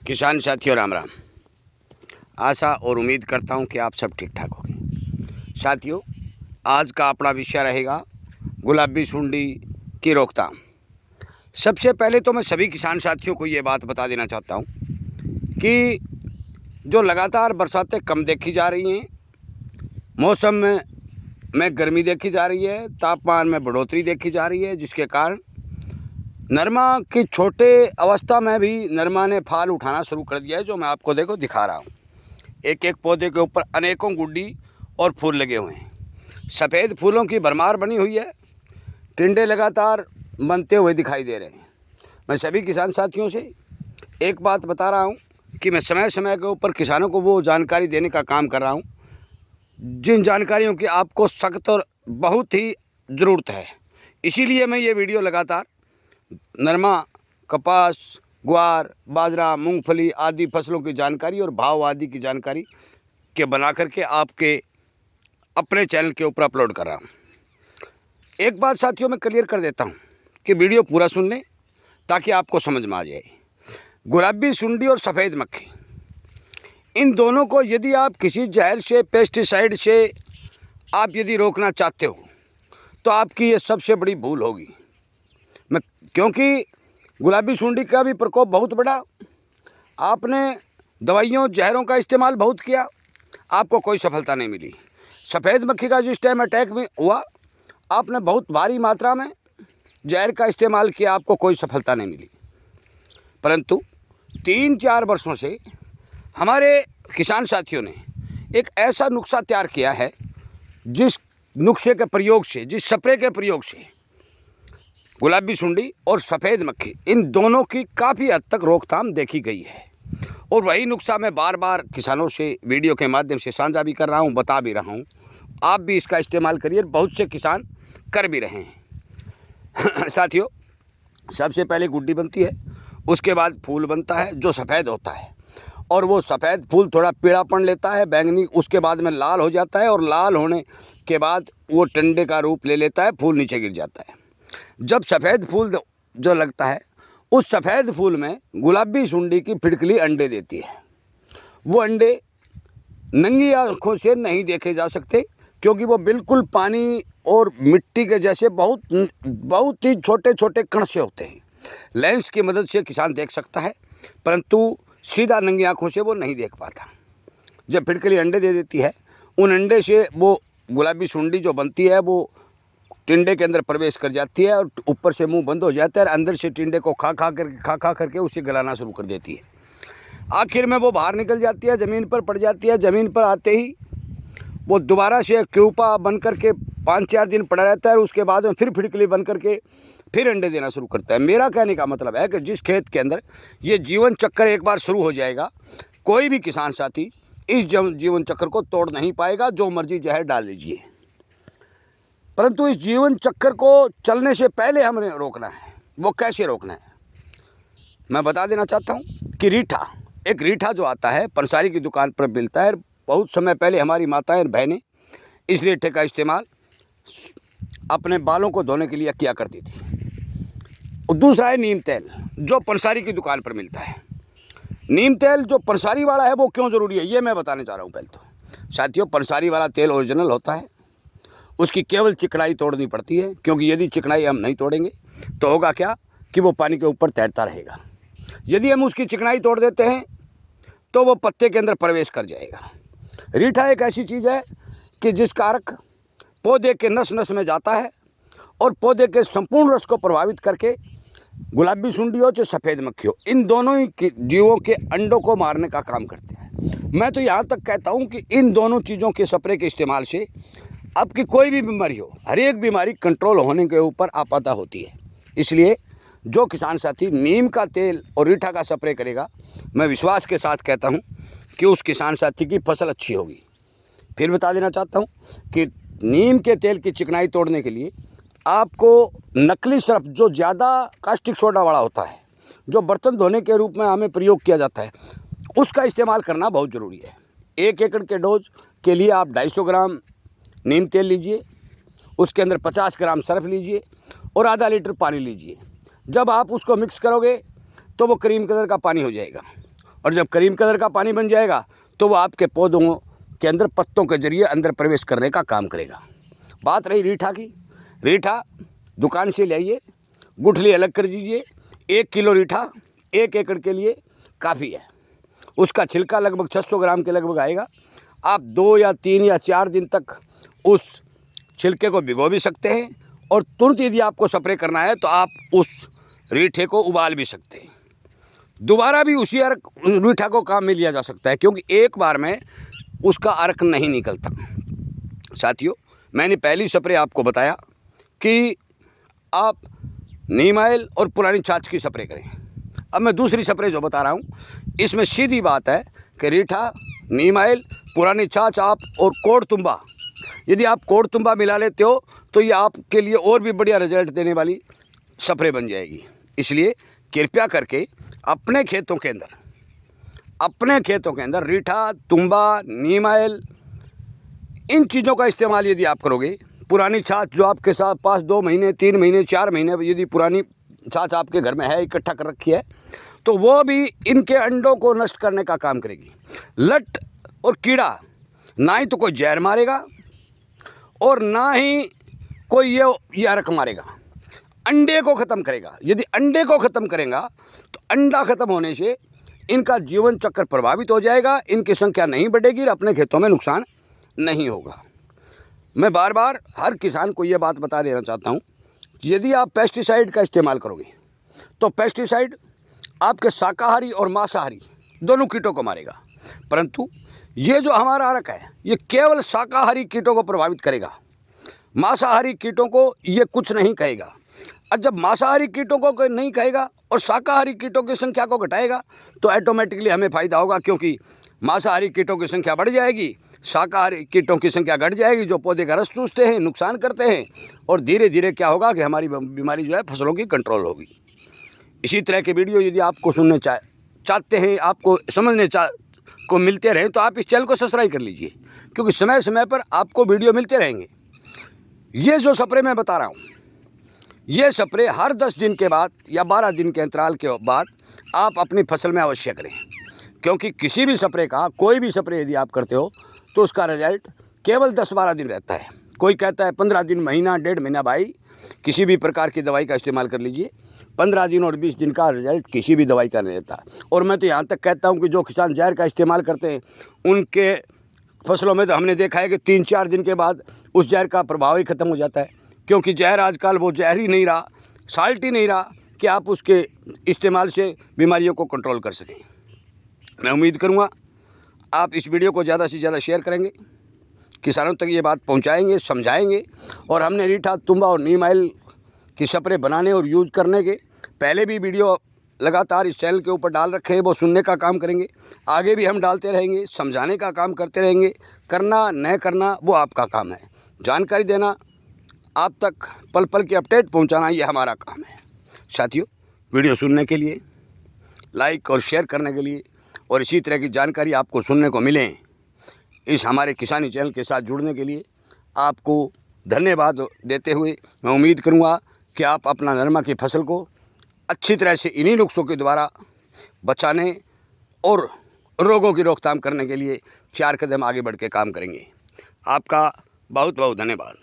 किसान साथियों राम राम। आशा और उम्मीद करता हूं कि आप सब ठीक ठाक होंगे। साथियों, आज का अपना विषय रहेगा गुलाबी सुंडी की रोकथाम। सबसे पहले तो मैं सभी किसान साथियों को ये बात बता देना चाहता हूं कि जो लगातार बरसातें कम देखी जा रही हैं, मौसम में गर्मी देखी जा रही है, तापमान में बढ़ोतरी देखी जा रही है, जिसके कारण नरमा की छोटे अवस्था में भी नरमा ने फाल उठाना शुरू कर दिया है। जो मैं आपको दिखा रहा हूँ, एक एक पौधे के ऊपर अनेकों गुड्डी और फूल लगे हुए हैं। सफ़ेद फूलों की भरमार बनी हुई है। टिंडे लगातार बनते हुए दिखाई दे रहे हैं। मैं सभी किसान साथियों से एक बात बता रहा हूँ कि मैं समय समय के ऊपर किसानों को वो जानकारी देने का काम कर रहा हूँ जिन जानकारियों की आपको सख्त और बहुत ही ज़रूरत है। इसीलिए मैं ये वीडियो लगातार नरमा, कपास, ग्वार, बाजरा, मूंगफली आदि फसलों की जानकारी और भाव आदि की जानकारी के बना करके आपके अपने चैनल के ऊपर अपलोड कर रहा हूँ। एक बात साथियों मैं क्लियर कर देता हूँ कि वीडियो पूरा सुन लें ताकि आपको समझ में आ जाए। गुलाबी सुंडी और सफ़ेद मक्खी, इन दोनों को यदि आप किसी जहर से, पेस्टिसाइड से आप यदि रोकना चाहते हो तो आपकी ये सबसे बड़ी भूल होगी। क्योंकि गुलाबी सुंडी का भी प्रकोप बहुत बड़ा। आपने दवाइयों, जहरों का इस्तेमाल बहुत किया, आपको कोई सफलता नहीं मिली। सफ़ेद मक्खी का जिस टाइम अटैक में हुआ, आपने बहुत भारी मात्रा में जहर का इस्तेमाल किया, आपको कोई सफलता नहीं मिली। परंतु 3-4 वर्षों से हमारे किसान साथियों ने एक ऐसा नुस्खा तैयार किया है, जिस नुस्खे के प्रयोग से, जिस स्प्रे के प्रयोग से गुलाबी सुंडी और सफ़ेद मक्खी, इन दोनों की काफ़ी हद तक रोकथाम देखी गई है। और वही नुस्खा मैं बार बार किसानों से वीडियो के माध्यम से साझा भी कर रहा हूँ, बता भी रहा हूँ। आप भी इसका इस्तेमाल करिए, बहुत से किसान कर भी रहे हैं। साथियों, सबसे पहले गुड्डी बनती है, उसके बाद फूल बनता है जो सफ़ेद होता है, और वो सफ़ेद फूल थोड़ा पीलापन लेता है, बैंगनी, उसके बाद में लाल हो जाता है, और लाल होने के बाद वो टंडे का रूप ले लेता है, फूल नीचे गिर जाता है। जब सफ़ेद फूल जो लगता है, उस सफ़ेद फूल में गुलाबी सुंडी की फिटकली अंडे देती है। वो अंडे नंगी आँखों से नहीं देखे जा सकते, क्योंकि वो बिल्कुल पानी और मिट्टी के जैसे बहुत ही छोटे छोटे कण से होते हैं। लेंस की मदद से किसान देख सकता है, परंतु सीधा नंगी आँखों से वो नहीं देख पाता। जब फिटकली अंडे दे देती है, उन अंडे से वो गुलाबी सुंडी जो बनती है वो टिंडे के अंदर प्रवेश कर जाती है, और ऊपर से मुंह बंद हो जाता है, और अंदर से टिंडे को खा खा करके उसे गलाना शुरू कर देती है। आखिर में वो बाहर निकल जाती है, ज़मीन पर पड़ जाती है। ज़मीन पर आते ही वो दोबारा से क्यूपा बन करके 5-4 दिन पड़ा रहता है, और उसके बाद में फिर फिटकली बन करके फिर अंडे देना शुरू करता है। मेरा कहने का मतलब है कि जिस खेत के अंदर ये जीवन चक्कर एक बार शुरू हो जाएगा, कोई भी किसान साथी इस जीवन चक्कर को तोड़ नहीं पाएगा, जो मर्जी जहर डाल लीजिए। परंतु इस जीवन चक्कर को चलने से पहले हमें रोकना है। वो कैसे रोकना है मैं बता देना चाहता हूँ कि एक रीठा जो आता है, पंसारी की दुकान पर मिलता है। बहुत समय पहले हमारी माताएं और बहनें इस रीठे का इस्तेमाल अपने बालों को धोने के लिए किया करती थी। और दूसरा है नीम तेल, जो पंसारी की दुकान पर मिलता है। नीम तेल जो पंसारी वाला है वो क्यों ज़रूरी है, ये मैं बताने चाह रहा हूँ। पहले तो साथियों, पंसारी वाला तेल ओरिजिनल होता है, उसकी केवल चिकनाई तोड़नी पड़ती है, क्योंकि यदि चिकनाई हम नहीं तोड़ेंगे तो होगा क्या कि वो पानी के ऊपर तैरता रहेगा। यदि हम उसकी चिकनाई तोड़ देते हैं तो वो पत्ते के अंदर प्रवेश कर जाएगा। रीठा एक ऐसी चीज़ है कि जिस कारक पौधे के नस नस में जाता है, और पौधे के संपूर्ण रस को प्रभावित करके गुलाबी सुंडी हो चाहे सफ़ेद मक्खी हो, इन दोनों ही जीवों के अंडों को मारने का काम करते हैं। मैं तो यहाँ तक कहता हूँ कि इन दोनों चीज़ों के स्प्रे के इस्तेमाल से आपकी कोई भी बीमारी हो, हर एक बीमारी कंट्रोल होने के ऊपर आपदा होती है। इसलिए जो किसान साथी नीम का तेल और रीठा का स्प्रे करेगा, मैं विश्वास के साथ कहता हूं कि उस किसान साथी की फसल अच्छी होगी। फिर बता देना चाहता हूं कि नीम के तेल की चिकनाई तोड़ने के लिए आपको नकली सर्फ, जो ज़्यादा कास्टिक सोडा वाला होता है, जो बर्तन धोने के रूप में हमें प्रयोग किया जाता है, उसका इस्तेमाल करना बहुत ज़रूरी है। 1 एकड़ के डोज के लिए आप 250 ग्राम नीम तेल लीजिए, उसके अंदर 50 ग्राम सर्फ लीजिए और आधा लीटर पानी लीजिए। जब आप उसको मिक्स करोगे तो वो क्रीम कलर का पानी हो जाएगा, और जब करीम कदर का पानी बन जाएगा तो वो आपके पौधों के अंदर पत्तों के जरिए अंदर प्रवेश करने का काम करेगा। बात रही रीठा की, रीठा दुकान से लाइए, गुठली अलग कर दीजिए। 1 किलो रीठा 1 एकड़ के लिए काफ़ी है। उसका छिलका लगभग 600 ग्राम के लगभग आएगा। आप 2 या 3 या 4 दिन तक उस छिलके को भिगो भी सकते हैं और तुरंत यदि आपको स्प्रे करना है तो आप उस रीठे को उबाल भी सकते हैं। दोबारा भी उसी अर्क रीठा को काम में लिया जा सकता है, क्योंकि एक बार में उसका अर्क नहीं निकलता। साथियों, मैंने पहली स्प्रे आपको बताया कि आप नीम ऑयल और पुरानी छाछ की स्प्रे करें। अब मैं दूसरी स्प्रे जो बता रहा हूँ, इसमें सीधी बात है कि रीठा, नीम ऑयल, पुरानी छाछ आप और कोड़तुंबा, यदि आप कोड़तुंबा मिला लेते हो तो ये आपके लिए और भी बढ़िया रिजल्ट देने वाली स्प्रे बन जाएगी। इसलिए कृपया करके अपने खेतों के अंदर रीठा, तुंबा, नीम ऑयल, इन चीज़ों का इस्तेमाल यदि आप करोगे, पुरानी छाछ जो आपके साथ पास 2 महीने 3 महीने 4 महीने यदि पुरानी छाछ आपके घर में है, इकट्ठा कर रखी है, तो वो भी इनके अंडों को नष्ट करने का काम करेगी। लट और कीड़ा ना ही तो कोई जहर मारेगा और ना ही कोई ये अर्क मारेगा, अंडे को ख़त्म करेगा। यदि अंडे को ख़त्म करेगा तो अंडा ख़त्म होने से इनका जीवन चक्र प्रभावित हो जाएगा, इनकी संख्या नहीं बढ़ेगी और अपने खेतों में नुकसान नहीं होगा। मैं बार बार हर किसान को ये बात बता देना चाहता हूँ कि यदि आप पेस्टिसाइड का इस्तेमाल करोगे तो पेस्टिसाइड आपके शाकाहारी और मांसाहारी दोनों कीटों को मारेगा, परंतु ये जो हमारा अर्क है ये केवल शाकाहारी कीटों को प्रभावित करेगा, मांसाहारी कीटों को ये कुछ नहीं कहेगा। और जब मांसाहारी कीटों को नहीं कहेगा और शाकाहारी कीटों की संख्या को घटाएगा तो ऑटोमेटिकली हमें फ़ायदा होगा, क्योंकि मांसाहारी कीटों की संख्या बढ़ जाएगी, शाकाहारी कीटों की संख्या घट जाएगी, जो पौधे का रस चूसते हैं, नुकसान करते हैं, और धीरे धीरे क्या होगा कि हमारी बीमारी जो है फसलों की कंट्रोल होगी। इसी तरह के वीडियो यदि आपको सुनने चाहते हैं, आपको समझने को मिलते रहें, तो आप इस चैनल को सब्सक्राइब कर लीजिए, क्योंकि समय समय पर आपको वीडियो मिलते रहेंगे। ये जो स्प्रे मैं बता रहा हूँ, ये स्प्रे हर 10 दिन के बाद या 12 दिन के अंतराल के बाद आप अपनी फसल में अवश्य करें, क्योंकि किसी भी स्प्रे का, कोई भी स्प्रे यदि आप करते हो तो उसका रिजल्ट केवल 10-12 दिन रहता है। कोई कहता है 15 दिन, महीना, 1.5 महीना। भाई, किसी भी प्रकार की दवाई का इस्तेमाल कर लीजिए, 15 दिन और 20 दिन का रिजल्ट किसी भी दवाई का नहीं रहता। और मैं तो यहाँ तक कहता हूँ कि जो किसान जहर का इस्तेमाल करते हैं उनके फसलों में तो हमने देखा है कि 3-4 दिन के बाद उस जहर का प्रभाव ही ख़त्म हो जाता है, क्योंकि जहर आजकल वो जहर ही नहीं रहा, साल्ट ही नहीं रहा कि आप उसके इस्तेमाल से बीमारियों को कंट्रोल कर सकें। मैं उम्मीद करूँगा आप इस वीडियो को ज़्यादा से ज़्यादा शेयर करेंगे, किसानों तक ये बात पहुँचाएँगे, समझाएँगे। और हमने रीठा, तुंबा और नीम ऑयल की स्प्रे बनाने और यूज़ करने के पहले भी वीडियो लगातार इस चैनल के ऊपर डाल रखे हैं, वो सुनने का काम करेंगे। आगे भी हम डालते रहेंगे, समझाने का काम करते रहेंगे। करना न करना वो आपका काम है, जानकारी देना, आप तक पल पल की अपडेट पहुंचाना, ये हमारा काम है। साथियों, वीडियो सुनने के लिए, लाइक और शेयर करने के लिए, और इसी तरह की जानकारी आपको सुनने को मिले इस हमारे किसानी चैनल के साथ जुड़ने के लिए आपको धन्यवाद देते हुए मैं उम्मीद करूंगा कि आप अपना नरमा की फसल को अच्छी तरह से इन्हीं नुस्खों के द्वारा बचाने और रोगों की रोकथाम करने के लिए 4 कदम आगे बढ़ के काम करेंगे। आपका बहुत बहुत धन्यवाद।